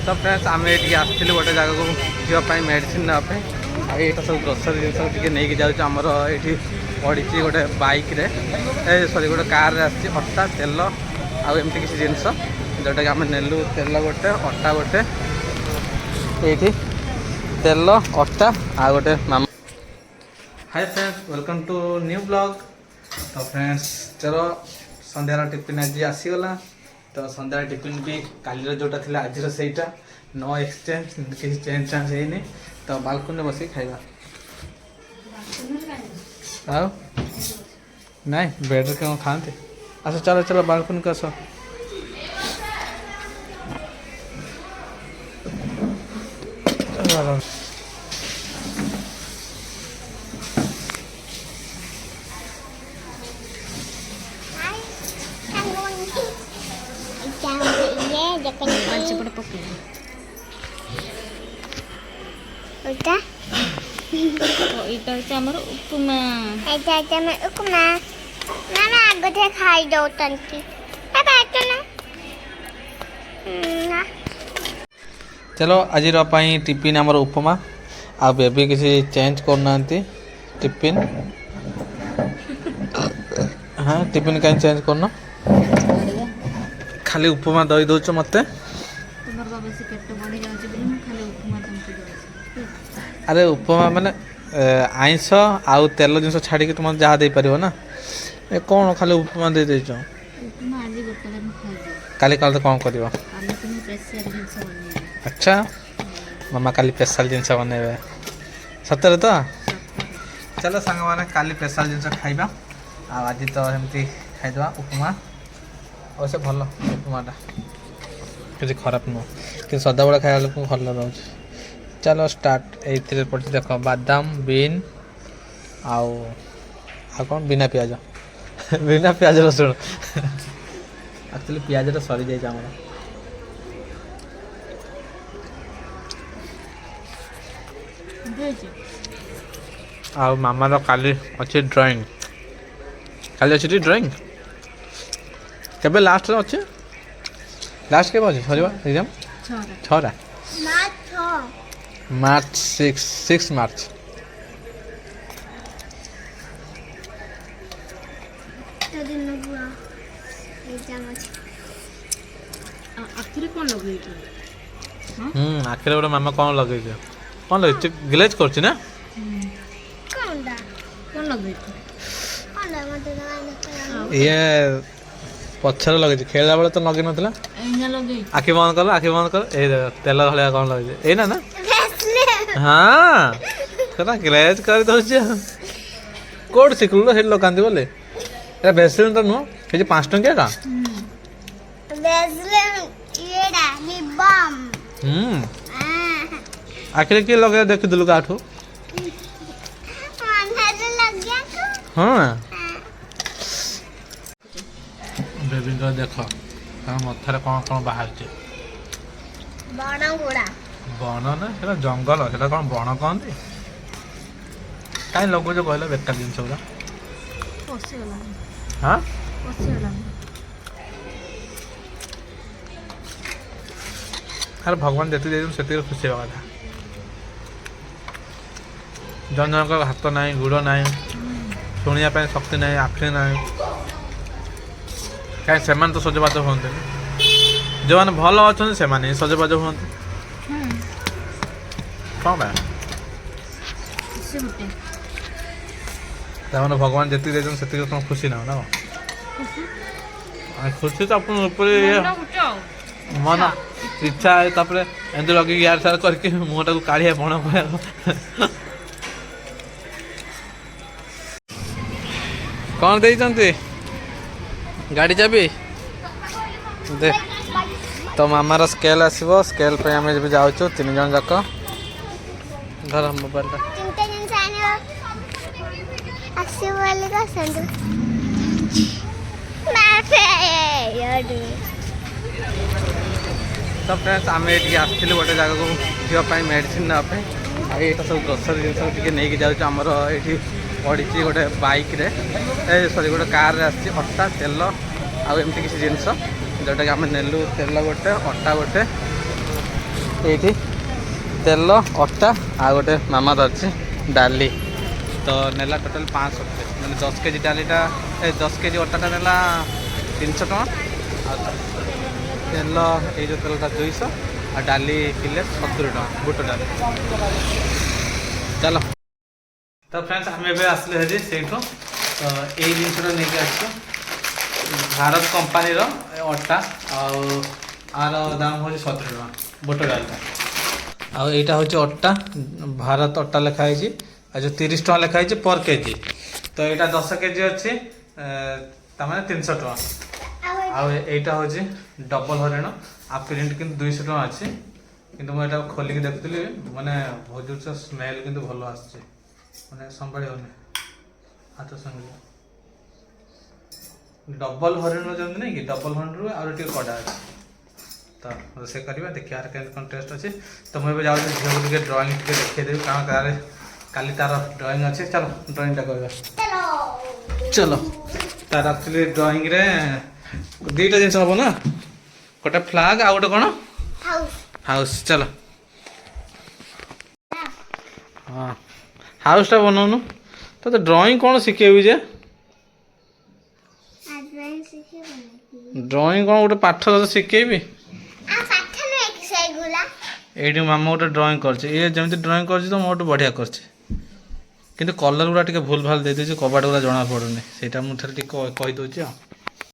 तो फ्रेंड्स आम ये आसलु गोटे जगह को झील मेडिसिन नापे यहाँ सब ग्रोसरी जिन नहीं जामर ये पड़ी गोटे बाइक सॉरी गोटे कार अटा तेल आमती किसी जिनस जोटा कि आम नेलु तेल गोटे अटा गोटे ये तेल अटा आ गोटे मामा। Hi friends welcome to new blog. तो फ्रेंड्स चलो संध्यार टिफिन आज आसीगला। तो संध्यार टिफिन भी काली जोटा थी आज सहीटा नो एक्सचेंज किसी चेंज चांज है नहीं। तो बालकनी बस खाइबा आओ नहीं बेड क्यों खाते। अच्छा चलो चलो बालकनी को आस। खाई दो चलो आज टिफिन आमर उपमा आ बेबी किसी चेंज करना टिफिन। हाँ टिफिन कहीं चेंज करना खाली उपमा दई दौच मत। अरे उपमा माने आइंस आउ तेल जिन छाड़ी तुम जहाँ दे पार ना ए कौन खाली उपमा दे देच काली काल तो कौन कर। अच्छा मामा काली स्पेशल जिनस बनइबे सतरे तो चलो सांग मैंने काली स्पेशल जिनस खाइबा आज तो एमती खाइदवा उपमा अवश्य भल उपमाटा किसी खराब नुह कि सदाबड़ा खाया लोक भल रोच। चलो स्टार्ट ये पड़े देख बादाम बीन आउ कौन बिना पियाज बिना पियाज रसुण एक्चुअली पियाज तो सरी जाए आउ मामार काली अच्छे ड्राइंग काली अच्छी ड्राइंग केबे लास्ट अच्छे लास्ट के अच्छे सर एग्जाम 6 मार्च 6 मार्च। आखिर गोटे मामा कौन लगे कौन लगे ग्लेज कर ना ये पछर लगे खेला बेले तो लगे ना आखि बंद कर ए तेल भलिया कौन लगे ये ना हाँ करा ग्लेज कर दे कौट शिखलु से लगाती बोले भेसलिन तो नुह ये 5 टंकिया का आखिर किए लगे देख दिलु काठू हाँ बेबी को देख मथार कौन कौन बाहर बन ना जंगल है कौन बन कहते कहीं लगुच कहल बेकार जिन गुरा हाँ अरे भगवान जी से खुशी हवा कथा जन जनक हाथ ना गुड़ ना शुणा शक्ति ना आखि ना कहीं से तो सजबाज हमें जो मैंने भल अच्छा से सजबाज हमें कौन मैंने भगवान जी से खुशी ना ना खुशी तो अपन मन इच्छा है एमती लगे यार सार करके मुहटा को काढ़िया बण कौन दे गाड़ी चाबी दे तो मामार स्केल आसो स्केल पे आम जाऊँ 3 जन जाक धर मोबाइल तो फ्रेंड्स आम ये आसलु गोटे जगह को झील मेडिसिन नापे यहाँ सब ग्रोसरी जिन नहीं जामर ये पड़ी गोटे बाइक सॉरी गोटे कार अटा तेल आमती किसी जिनस जोटा कि आम नेलु तेल गोटे अटा गोटे ଏଇଠି ତେଲ ଅଟା ଆଉ ଗୋଟେ ମାମା ଧରିଛି ଡାଲି ତ ନେଲା ଟୋଟାଲ 500 रुपये ମାନେ 10 केजी ଡାଲିଟା 10 केजी ଅଟାଟା ନେଲା 300 ଟଙ୍କା ଆଉ ତେଲ ଏଇ ଯେଉଁ ତେଲଟା 200 ଆଉ ଡାଲି କିଲେ 70 ଟଙ୍କା ବୁଟ ଡାଲି। ଚାଲ ତ ଫ୍ରେଣ୍ଡସ୍ ଆମେ ଏବେ ଆସିଲେ ହେରି ସେଇଠୁ ତ ଏଇ ଜିନିଷଟା ନେଇକି ଆସିଛୁ ଭାରତ କମ୍ପାନୀର ଅଟା ଆଉ ଆର ଦାମ ହେଉଛି 70 ଟଙ୍କା ବୁଟ ଡାଲିଟା। ଆଉ ଏଇଟା ହେଉଛି ଅଟା ଭାରତ ଅଟା ଲେଖା ହେଇଛି ଆଉ ଯେଉଁ 30 ଟଙ୍କା ଲେଖା ହେଇଛି ପର୍ କେଜି ତ ଏଇଟା 10 केजी ଅଛି ତାମାନେ 300 ଟଙ୍କା। ଆଉ ଏଇଟା ହେଉଛି ଡବଲ ହରିଣ ଆଉ ପ୍ରିଣ୍ଟ କିନ୍ତୁ 200 ଟଙ୍କା ଅଛି କିନ୍ତୁ ମୁଁ ଏଇଟା ଖୋଲିକି ଦେଖୁଥିଲି ମାନେ ବହୁତ ଜୋରସେ ସ୍ମେଲ୍ କିନ୍ତୁ ଭଲ ଆସୁଛି ମାନେ ସମ୍ଭାଳି ହେଉନି ହାତ ସଙ୍ଗେ ଡବଲ ହରିଣ ଯେମିତି ନାଇଁ କି ଡବଲ ହରିଣରୁ ଆହୁରି ଟିକେ କଡ଼ା ଅଛି ତ ରୋଷେଇ କରିବା ଦେଖିବାର କେମିତି କ'ଣ ଟେଷ୍ଟ ଅଛି। ତ ମୁଁ ଏବେ ଯାଉଛି ଝିଅକୁ ଟିକେ ଡ୍ରଇଂ ଟିକେ ଦେଖେଇଦେବି କାରଣ କାଲି ତାର ଡ୍ରଇଂ ଅଛି। ଚାଲ ଡ୍ରଇଂଟା କରିବା ଚलो ତାର ଆକ୍ଚୁଆଲି ଡ୍ରଇଂରେ ଦୁଇଟା ଜିନିଷ ହବ ନା ଗୋଟେ ଫ୍ଲାଗ ଆଉ ଗୋଟେ କ'ଣ ହାଉସ୍। ଚାଲ ହଁ ହାଉସ୍ଟା ବନଉନୁ ତତେ ଡ୍ରଇଂ କ'ଣ ଶିଖେଇବି ଯେ ଡ୍ରଇଂ କ'ଣ ଗୋଟେ ପାଠ ତତେ ଶିଖେଇବି ଏଇଠି ମାମା ଗୋଟେ ଡ୍ରଇଂ କରିଛି ଇଏ ଯେମିତି ଡ୍ରଇଂ କରିଛି ତ ମୋଠୁ ବଢ଼ିଆ କରିଛି କିନ୍ତୁ କଲର୍ ଗୁଡ଼ା ଟିକେ ଭୁଲ ଭାଲ ଦେଇଦେଇଛି କବାଟ ଗୁଡ଼ା ଜଣା ପଡ଼ୁନି ସେଇଟା ମୁଁ ଥରେ ଟିକେ କହିଦେଉଛି ଆଉ।